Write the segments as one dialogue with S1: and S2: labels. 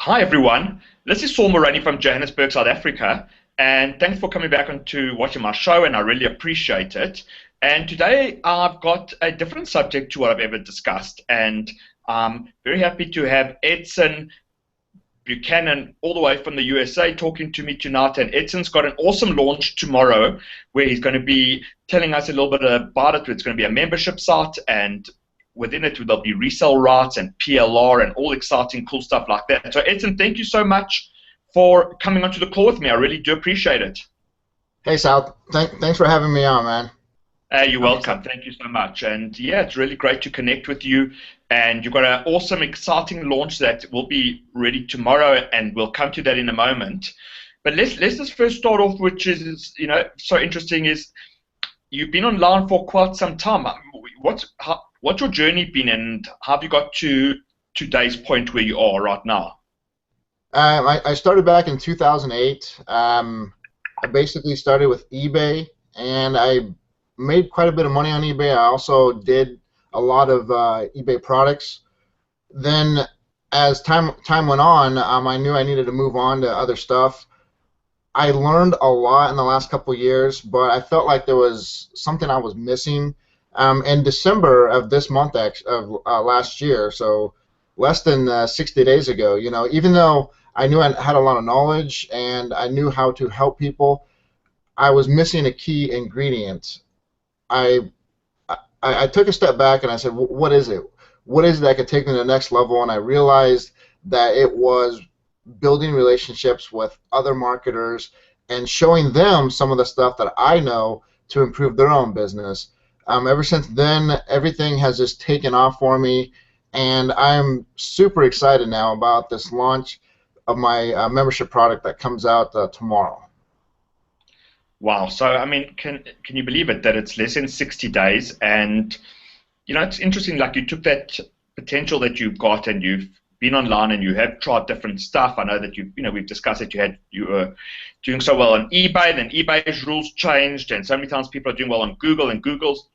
S1: Hi everyone, this is Saul Maraney from Johannesburg, South Africa, and thanks for coming back onto watching my show, and I really appreciate it. And today I've got a different subject to what I've ever discussed, and I'm very happy to have Edson Buchanan all the way from the USA talking to me tonight. And Edson's got an awesome launch tomorrow where he's going to be telling us a little bit about it. It's going to be a membership site, and within it there'll be resell rights and PLR and all exciting cool stuff like that. So Edson, thank you so much for coming onto the call with me. I really do appreciate it.
S2: Hey Sal, thanks for having me on, man.
S1: You're welcome. Thank you so much. And yeah, it's really great to connect with you. And you've got an awesome, exciting launch that will be ready tomorrow, and we'll come to that in a moment. But let's just first start off, which is so interesting, is you've been online for quite some time. What's your journey been, and how have you got to today's point where you are right now?
S2: I started back in 2008. I basically started with eBay, and I made quite a bit of money on eBay. I also did a lot of eBay products. Then, as time went on, I knew I needed to move on to other stuff. I learned a lot in the last couple of years, but I felt like there was something I was missing. In December of this month, last year, so less than 60 days ago, even though I knew I had a lot of knowledge and I knew how to help people, I was missing a key ingredient. I took a step back and I said, what is it? What is it that could take me to the next level? And I realized that it was building relationships with other marketers and showing them some of the stuff that I know to improve their own business. Ever since then, everything has just taken off for me, and I'm super excited now about this launch of my membership product that comes out tomorrow.
S1: Wow. So, I mean, can you believe it that it's less than 60 days? And, it's interesting, like you took that potential that you've got and you've been online and you have tried different stuff. I know that we've discussed that you were doing so well on eBay, then eBay's rules changed, and so many times people are doing well on Google, and Google's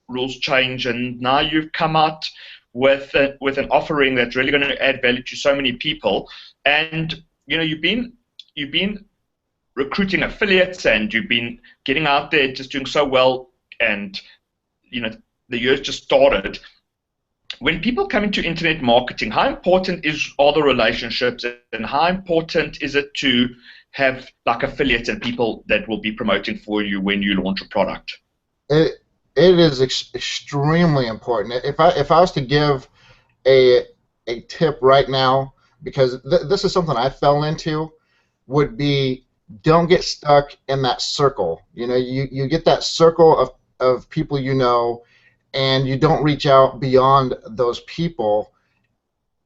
S1: rules change, and now you've come out with an offering that's really going to add value to so many people. And you've been recruiting affiliates, and you've been getting out there just doing so well, and the year's just started. When people come into internet marketing, how important are the relationships, and how important is it to have like affiliates and people that will be promoting for you when you launch a product?
S2: It is extremely important. If I was to give a tip right now, because this is something I fell into, would be don't get stuck in that circle. You get that circle of people and you don't reach out beyond those people,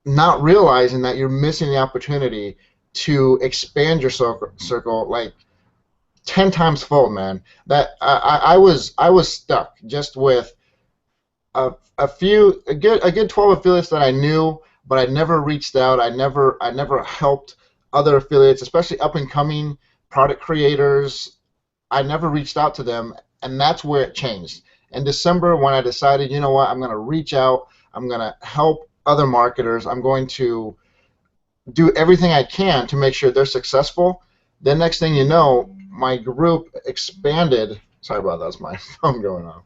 S2: not realizing that you're missing the opportunity to expand your circle like 10 times fold, man. That I was stuck just with a good 12 affiliates that I knew, but I never reached out. I never helped other affiliates, especially up and coming product creators. I never reached out to them, and that's where it changed. In December, when I decided, you know what, I'm going to reach out, I'm going to help other marketers, I'm going to do everything I can to make sure they're successful. The next thing you know, my group expanded. Sorry about that, that's my phone going on.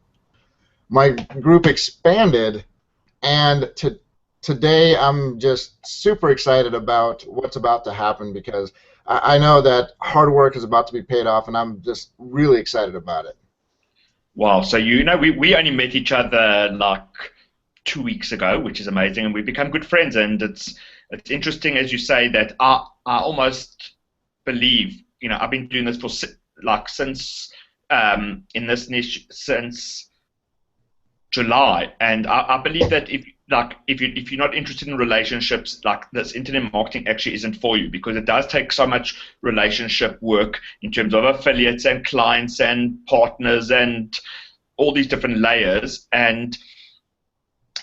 S2: My group expanded, and today I'm just super excited about what's about to happen, because I know that hard work is about to be paid off, and I'm just really excited about it.
S1: Wow. So we only met each other like 2 weeks ago, which is amazing, and we've become good friends. And it's interesting, as you say, that I almost believe, I've been doing this for since in this niche since July, and I believe that if you're not interested in relationships, like this internet marketing actually isn't for you, because it does take so much relationship work in terms of affiliates and clients and partners and all these different layers. And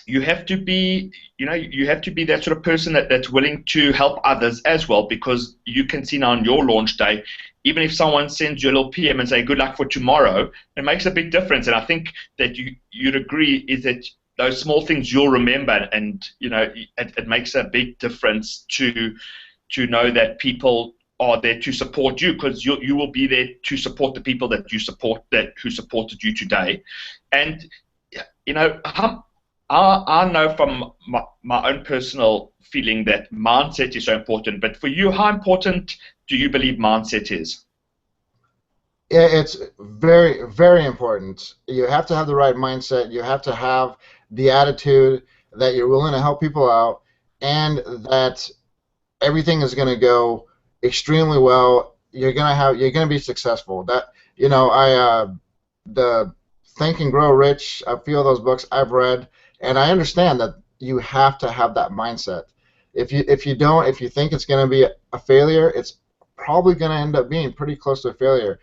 S1: you have to be that sort of person that's willing to help others as well, because you can see now on your launch day, even if someone sends you a little PM and say good luck for tomorrow, it makes a big difference. And I think that you'd agree is that those small things you'll remember, and it makes a big difference to know that people are there to support you, because you will be there to support the people that you support, who supported you today. And I know from my own personal feeling that mindset is so important. But for you, how important do you believe mindset is?
S2: Yeah, it's very, very important. You have to have the right mindset. You have to have the attitude that you're willing to help people out, and that everything is going to go extremely well. You're gonna be successful. That the Think and Grow Rich, a few of those books I've read, and I understand that you have to have that mindset. If you don't, if you think it's going to be a failure, it's probably going to end up being pretty close to a failure.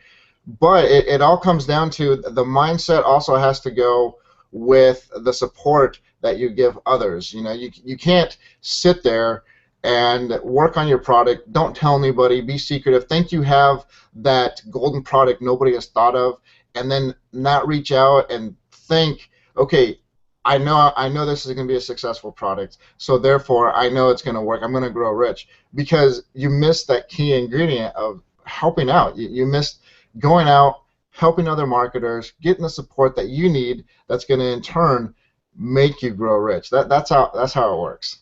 S2: But it all comes down to the mindset. Also has to go with the support that you give others. You can't sit there and work on your product, don't tell anybody, be secretive, think you have that golden product nobody has thought of, and then not reach out and think, okay, I know this is going to be a successful product, so therefore I know it's going to work, I'm going to grow rich, because you missed that key ingredient of helping out. You missed going out, helping other marketers, getting the support that you need, that's going to in turn make you grow rich. That's how it works.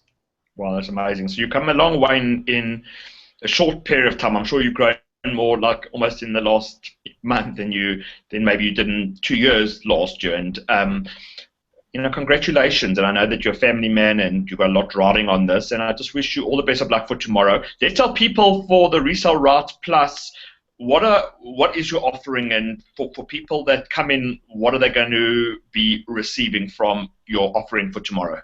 S1: Wow, that's amazing. So you come a long way in a short period of time. I'm sure you've grown more, like almost in the last month than maybe you did in 2 years last year. And congratulations. And I know that you're a family man and you've got a lot riding on this. And I just wish you all the best of luck for tomorrow. Let's tell people for the Resell Rights Plus, what is your offering, and for people that come in, what are they going to be receiving from your offering for tomorrow?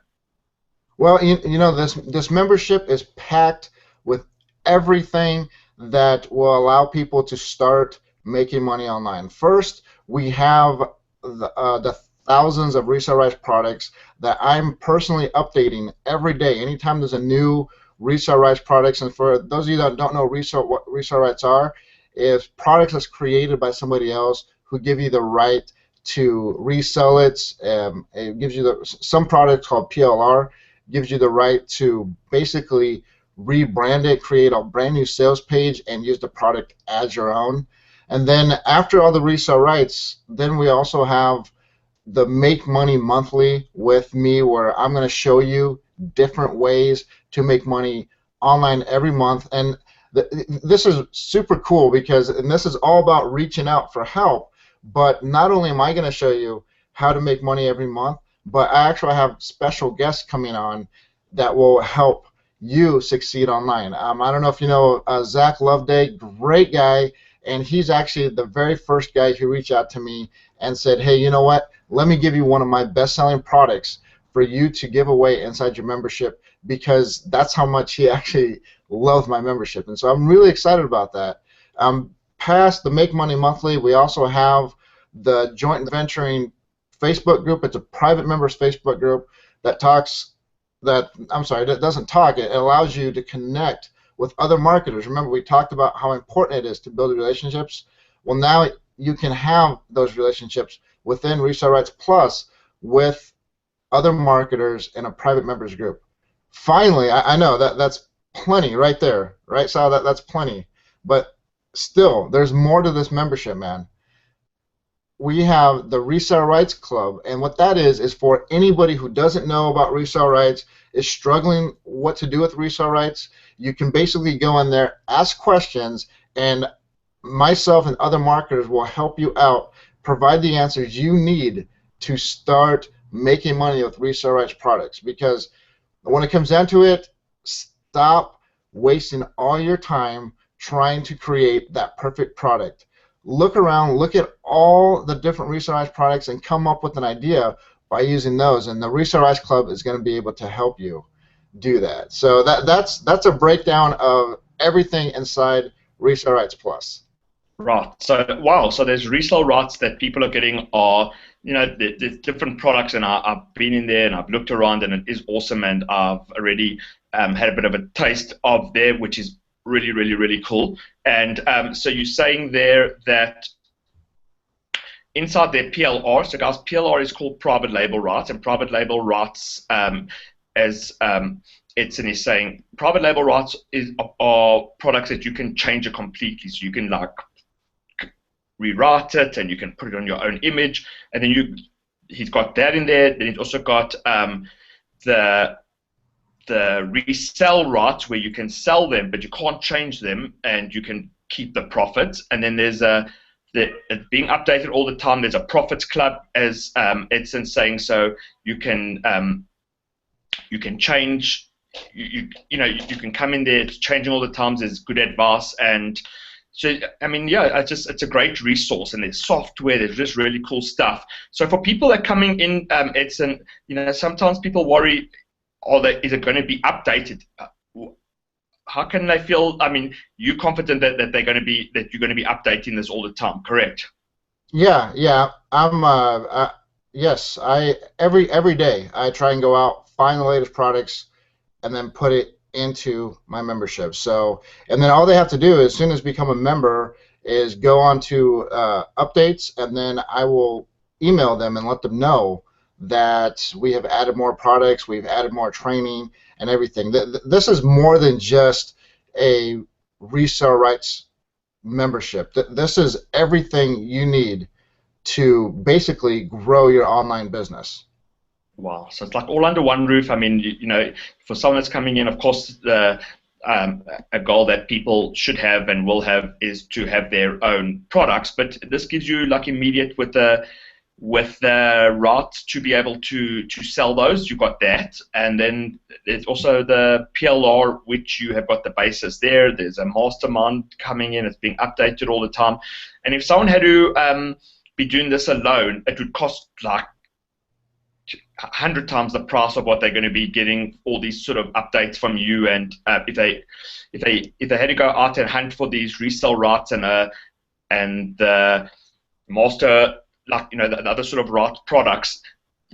S2: Well, this membership is packed with everything that will allow people to start making money online. First, we have the thousands of Resell Rights products that I'm personally updating every day. Anytime there's a new Resell Rights products, and for those of you that don't know what Resell Rights are, is products that's created by somebody else who give you the right to resell it. It gives you some products called PLR. Gives you the right to basically rebrand it, create a brand new sales page, and use the product as your own. And then after all the resale rights, then we also have the Make Money Monthly with me, where I'm going to show you different ways to make money online every month. And this is super cool, because this is all about reaching out for help. But not only am I going to show you how to make money every month, but I actually have special guests coming on that will help you succeed online. I don't know if you know Zach Loveday, great guy, and he's actually the very first guy who reached out to me and said, hey, you know what, let me give you one of my best-selling products for you to give away inside your membership, because that's how much he actually loved my membership. And so I'm really excited about that. Past the Make Money Monthly, we also have the Joint Venturing Facebook group. It's a private members Facebook group that doesn't talk. It allows you to connect with other marketers. Remember, we talked about how important it is to build relationships. Well, now you can have those relationships within Resell Rights Plus with other marketers in a private members group. Finally, I know that's plenty right there, right, Sal? That's plenty. But still, there's more to this membership, man. We have the Resell Rights Club, and what that is for anybody who doesn't know about resell rights, is struggling what to do with resell rights. You can basically go in there, ask questions, and myself and other marketers will help you out, provide the answers you need to start making money with resell rights products. Because when it comes down to it, stop wasting all your time trying to create that perfect product. Look around, look at all the different Resell Rights products, and come up with an idea by using those. And the Resell Rights Club is going to be able to help you do that. So that's a breakdown of everything inside Resell Rights Plus.
S1: Right. So wow. So there's resale rights that people are getting are, there's different products, and I've been in there and I've looked around, and it is awesome, and I've already had a bit of a taste of there, which is really, really, really cool. And so you're saying there that inside their PLR. So guys, PLR is called private label rights, and private label rights, as Edson is saying, private label rights are products that you can change it completely. So you can like rewrite it, and you can put it on your own image, and then he's got that in there. Then he's also got the resell rights, where you can sell them, but you can't change them, and you can keep the profits. And then there's it's being updated all the time. There's a profits club, as Edson's saying, so you can change. You can come in there. It's changing all the time. There's good advice, and so I mean, yeah, it's a great resource, and there's software. There's just really cool stuff. So for people that are coming in, Edson, sometimes people worry, is it going to be updated? How can they feel? I mean, you're confident that you're going to be updating this all the time, correct?
S2: Yeah. Yes. Every day I try and go out, find the latest products, and then put it into my membership. So, and then all they have to do as soon as become a member is go on to updates, and then I will email them and let them know that we have added more products, we've added more training and everything. This is more than just a resale rights membership. This is everything you need to basically grow your online business.
S1: Wow, so it's like all under one roof. I mean, for someone that's coming in, of course, a goal that people should have and will have is to have their own products. But this gives you like immediate with the rights to be able to sell those. You've got that, and then there's also the PLR, which you have got the basis there. There's a mastermind coming in. It's being updated all the time. And if someone had to be doing this alone, it would cost like 100 times the price of what they're going to be getting all these sort of updates from you. And if they had to go out and hunt for these resale rights and the master, like the other sort of right products,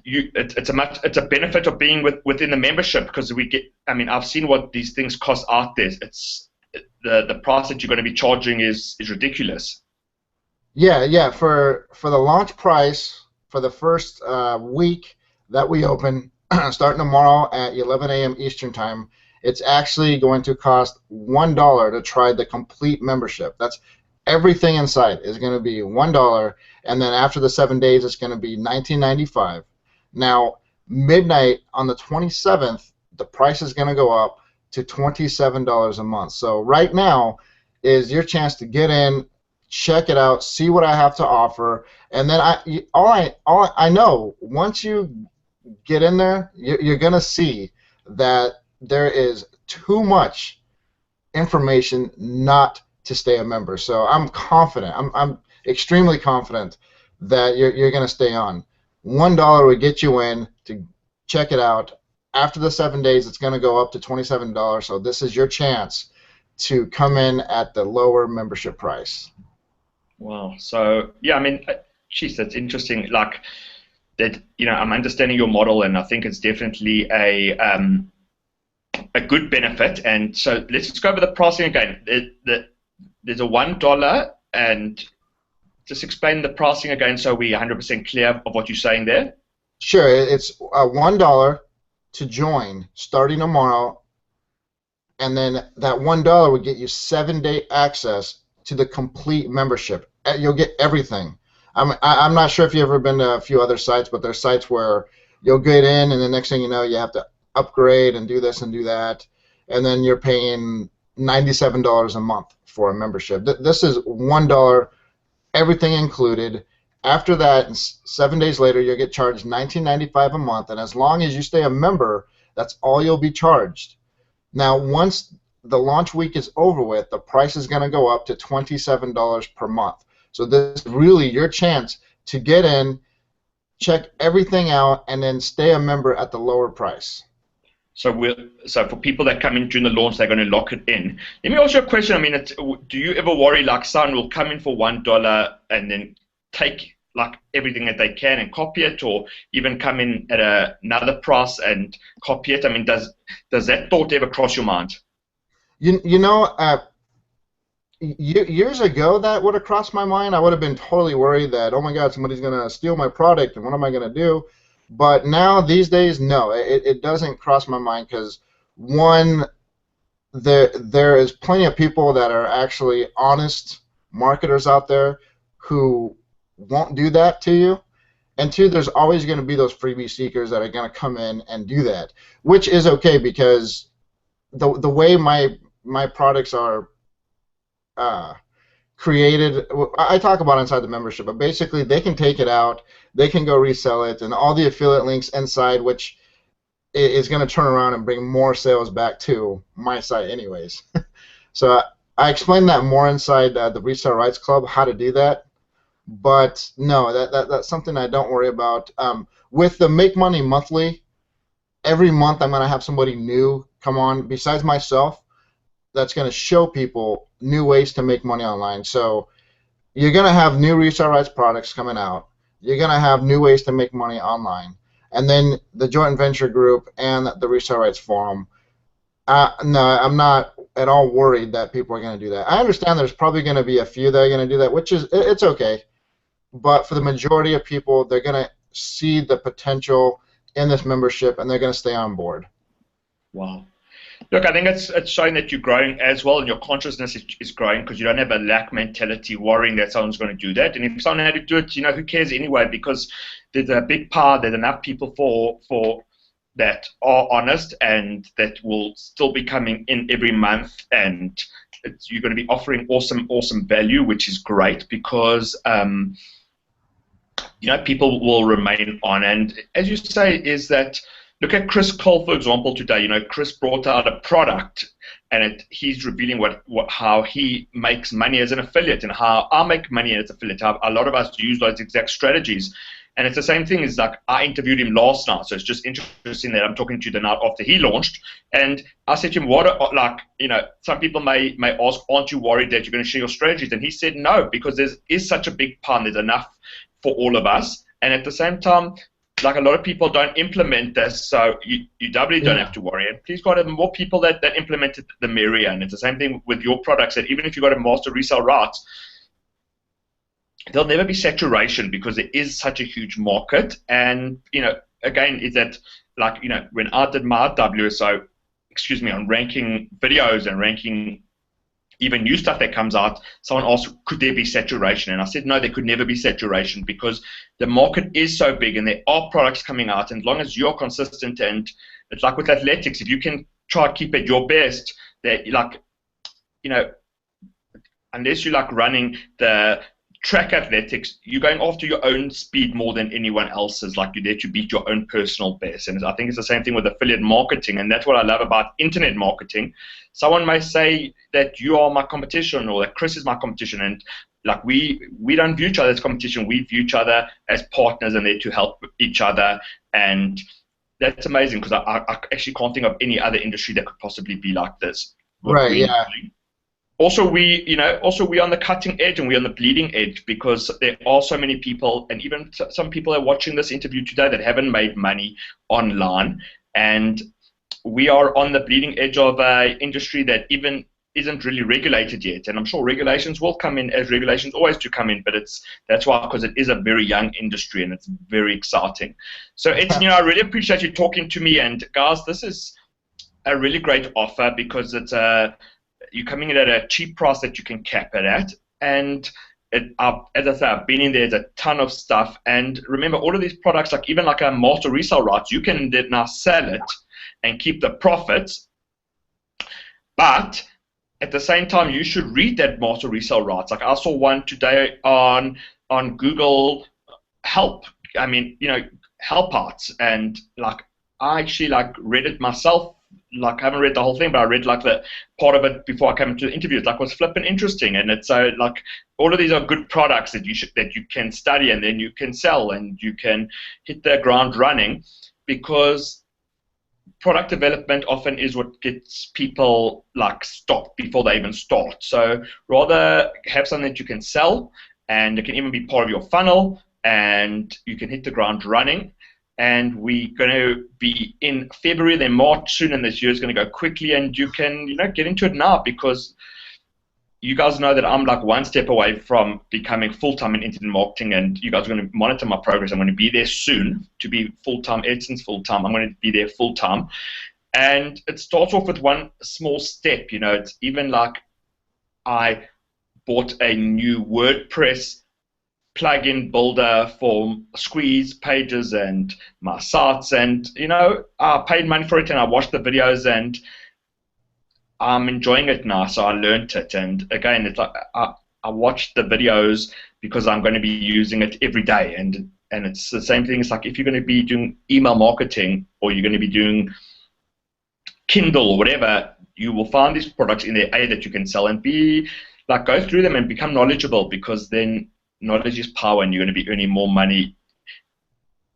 S1: it's a benefit of being within the membership, because I've seen what these things cost out there. It's the price that you're going to be charging is ridiculous.
S2: Yeah. For the launch price for the first week that we open, starting tomorrow at 11 a.m. Eastern Time, it's actually going to cost $1 to try the complete membership. That's everything inside is going to be $1, and then after the 7 days, it's going to be $19.95. Now, midnight on the 27th, the price is going to go up to $27 a month. So right now is your chance to get in, check it out, see what I have to offer, and then I know once you get in there, you're going to see that there is too much information not to stay a member. So I'm confident. I'm extremely confident that you're going to stay on. $1 would get you in to check it out. After the 7 days, it's going to go up to $27. So this is your chance to come in at the lower membership price.
S1: Wow. So yeah, I mean, geez, that's interesting. Like that, I'm understanding your model, and I think it's definitely a good benefit. And so let's just go over the pricing again. There's a $1, and just explain the pricing again so we're 100% clear of what you're saying there.
S2: Sure. It's $1 to join starting tomorrow, and then that $1 would get you 7-day access to the complete membership. You'll get everything. I'm not sure if you've ever been to a few other sites, but there's sites where you'll get in, and the next thing you know, you have to upgrade and do this and do that, and then you're paying $97 a month for a membership. This is $1, everything included. After that, 7 days later, you'll get charged $19.95 a month, and as long as you stay a member, that's all you'll be charged. Now, once the launch week is over with, the price is going to go up to $27 per month. So this is really your chance to get in, check everything out, and then stay a member at the lower price.
S1: So for people that come in during the launch, they're going to lock it in. Let me ask you a question. I mean, do you ever worry like someone will come in for $1 and then take like everything that they can and copy it, or even come in at another price and copy it? I mean, does that thought ever cross your mind?
S2: Years ago, that would have crossed my mind. I would have been totally worried that, oh my God, somebody's going to steal my product, and what am I going to do? But now, these days, no, it doesn't cross my mind because, one, there is plenty of people that are actually honest marketers out there who won't do that to you. And two, there's always going to be those freebie seekers that are going to come in and do that, which is okay because the way my products are uh, created, I talk about inside the membership, but basically they can take it out, they can go resell it, and all the affiliate links inside, which is going to turn around and bring more sales back to my site anyways. So I explained that more inside the Resell Rights Club, how to do that. But no, that's something I don't worry about. With the Make Money Monthly, every month I'm going to have somebody new come on besides myself that's going to show people new ways to make money online. So you're going to have new resale rights products coming out. You're going to have new ways to make money online. And then the joint venture group and the resale rights forum. No, I'm not at all worried that people are going to do that. I understand there's probably going to be a few that are going to do that, which is it's okay. But for the majority of people, they're going to see the potential in this membership, and they're going to stay on board.
S1: Wow. Look, I think it's showing that you're growing as well, and your consciousness is growing because you don't have a lack mentality worrying that someone's going to do that. And if someone had to do it, who cares anyway? Because there's a big part, there's enough people for that are honest and that will still be coming in every month, and you're going to be offering awesome value, which is great because people will remain on. And as you say, is that look at Chris Cole, for example, today. Chris brought out a product, and he's revealing how he makes money as an affiliate and how I make money as an affiliate. How a lot of us use those exact strategies. And it's the same thing as like I interviewed him last night, so it's just interesting that I'm talking to you the night after he launched. And I said to him, some people may ask, aren't you worried that you're going to share your strategies? And he said no, because there is such a big pond, there's enough for all of us. And at the same time, like a lot of people don't implement this, so you doubly don't have to worry. And please God, the more people that implement it, the merrier. And it's the same thing with your products, that even if you've got a master resale rights, there'll never be saturation because there is such a huge market. And, again, is that like, when I did my WSO, on ranking videos and ranking even new stuff that comes out, someone asked, could there be saturation? And I said, no, there could never be saturation because the market is so big and there are products coming out. And as long as you're consistent, and it's like with athletics, if you can try to keep at your best, that unless you like running the track athletics, you're going after your own speed more than anyone else's. Like you're there to beat your own personal best. And I think it's the same thing with affiliate marketing. And that's what I love about internet marketing. Someone may say that you are my competition or that Chris is my competition. And like we don't view each other as competition. We view each other as partners and there to help each other. And that's amazing because I actually can't think of any other industry that could possibly be like this.
S2: Right, yeah.
S1: Also, we're on the cutting edge and we're on the bleeding edge because there are so many people, and even some people are watching this interview today that haven't made money online, and we are on the bleeding edge of an industry that even isn't really regulated yet. And I'm sure regulations will come in, as regulations always do come in, but that's why, because it is a very young industry and it's very exciting. So Edson, I really appreciate you talking to me, and guys, this is a really great offer because it's you're coming in at a cheap price that you can cap it at. And as I say, I've been in there, there's a ton of stuff. And remember, all of these products, like even like a master resale rights, you can now sell it and keep the profits. But at the same time, you should read that master resale rights. Like I saw one today on Google Help. Help Arts. And like I actually read it myself. Like I haven't read the whole thing, but I read like the part of it before I came to the interview. It's like was flipping interesting, and it's so like all of these are good products that you can study and then you can sell and you can hit the ground running, because product development often is what gets people like stopped before they even start. So rather have something that you can sell, and it can even be part of your funnel, and you can hit the ground running. And we're going to be in February, then March soon, and this year is going to go quickly. And you can, get into it now, because you guys know that I'm like one step away from becoming full-time in internet marketing, and you guys are going to monitor my progress. I'm going to be there soon to be full-time. Edson's full-time. I'm going to be there full-time. And it starts off with one small step. You know, it's even like I bought a new WordPress plugin builder for Squeeze pages and my sites, and you know, I paid money for it and I watched the videos and I'm enjoying it now. So I learned it, and again, it's like I watched the videos because I'm going to be using it every day, and it's the same thing. It's like if you're going to be doing email marketing or you're going to be doing Kindle or whatever, you will find these products in there, A, that you can sell, and B, like go through them and become knowledgeable, because then knowledge is power and you're going to be earning more money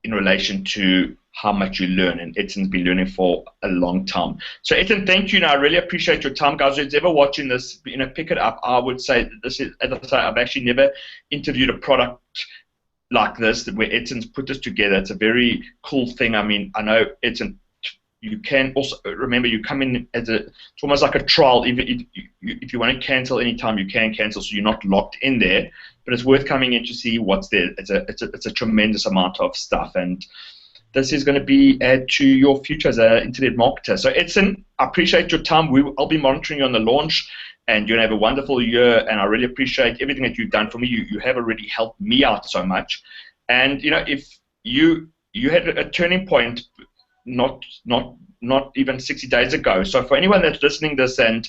S1: in relation to how much you learn. And Edson's been learning for a long time. So Edson, thank you. Now I really appreciate your time, guys. Who's ever watching this, you know, pick it up. I would say this is, as I say, I've actually never interviewed a product like this, where Edson's put this together. It's a very cool thing. I mean, I know Edson, you can also remember you come in as it's almost like a trial. If you want to cancel anytime, you can cancel, so you're not locked in there. But it's worth coming in to see what's there. It's a tremendous amount of stuff, and this is going to be add to your future as an internet marketer. So Edson, I appreciate your time. I'll be monitoring you on the launch, and you're going to have a wonderful year. And I really appreciate everything that you've done for me. You have already helped me out so much. And you know, if you had a turning point, not even 60 days ago. So for anyone that's listening to this and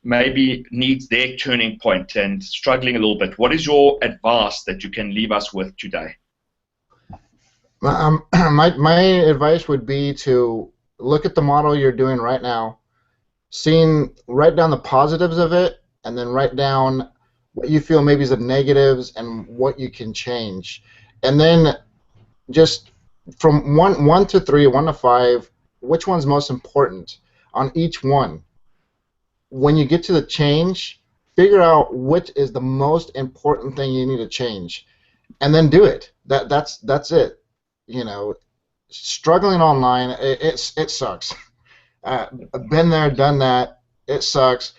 S1: maybe needs their turning point and struggling a little bit, what is your advice that you can leave us with today?
S2: My advice would be to look at the model you're doing right now, write down the positives of it, and then write down what you feel maybe is the negatives and what you can change. And then just from 1 to 3, 1 to 5, which one's most important on each one. When you get to the change, figure out which is the most important thing you need to change, and then do it. That's it. You know, struggling online, it sucks. I've been there, done that. It sucks,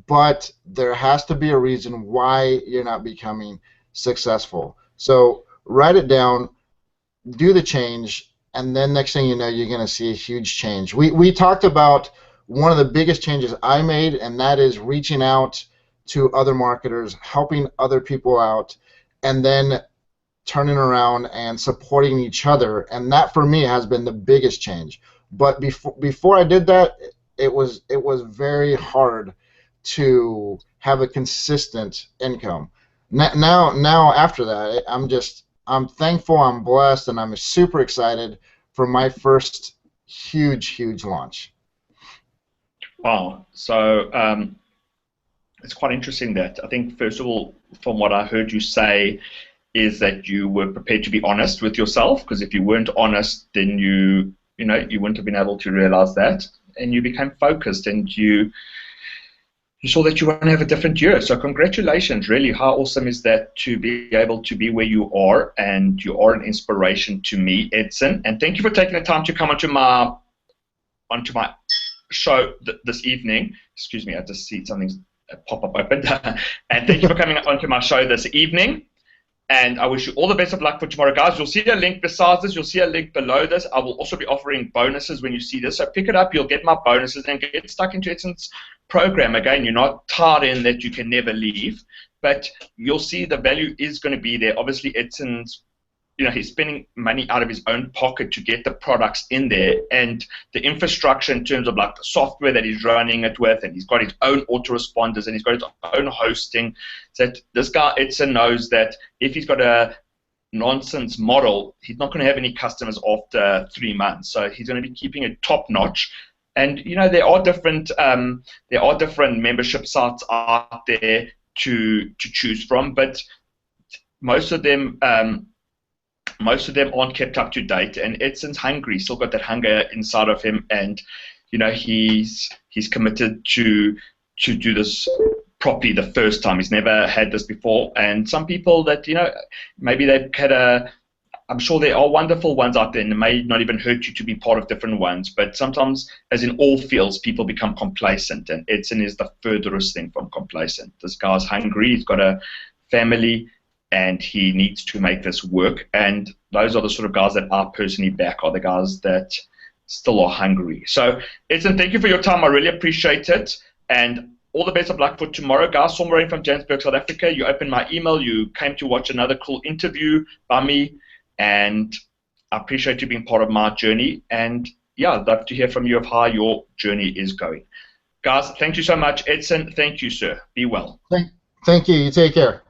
S2: but there has to be a reason why you're not becoming successful. So write it down, do the change, and then next thing you know, you're going to see a huge change. We talked about one of the biggest changes I made, and that is reaching out to other marketers, helping other people out, and then turning around and supporting each other. And that for me has been the biggest change. But before I did that, it was very hard to have a consistent income. Now after that, I'm thankful, I'm blessed, and I'm super excited for my first huge launch.
S1: Wow. So it's quite interesting that I think, first of all, from what I heard you say, is that you were prepared to be honest with yourself, because if you weren't honest, then you wouldn't have been able to realize that, and you became focused, and you saw that you want to have a different year. So congratulations, really. How awesome is that to be able to be where you are, and you are an inspiration to me, Edson. And thank you for taking the time to come onto my show this evening. Excuse me, I just see something pop up open. And thank you for coming onto my show this evening. And I wish you all the best of luck for tomorrow, guys. You'll see a link besides this. You'll see a link below this. I will also be offering bonuses when you see this. So pick it up. You'll get my bonuses and get stuck into Edson's program. Again, you're not tied in that you can never leave, but you'll see the value is going to be there. Obviously, Edson's, he's spending money out of his own pocket to get the products in there, and the infrastructure in terms of like the software that he's running it with, and he's got his own autoresponders, and he's got his own hosting. So that this guy Edson knows that if he's got a nonsense model, he's not going to have any customers after 3 months. So he's going to be keeping it top notch. And there are different membership sites out there to choose from, but most of them aren't kept up to date, and Edson's hungry. He's still got that hunger inside of him, and he's committed to do this properly the first time. He's never had this before, and some people that maybe they've had I'm sure there are wonderful ones out there, and it may not even hurt you to be part of different ones. But sometimes, as in all fields, people become complacent, and Edson is the furthest thing from complacent. This guy's hungry. He's got a family, and he needs to make this work. And those are the sort of guys that I personally back, are the guys that still are hungry. So, Edson, thank you for your time. I really appreciate it. And all the best of luck for tomorrow, guys. Saul Maraney from Johannesburg, South Africa. You opened my email. You came to watch another cool interview by me. And I appreciate you being part of my journey. And yeah, I'd love to hear from you of how your journey is going. Guys, thank you so much. Edson, thank you, sir. Be well.
S2: Thank you. You take care.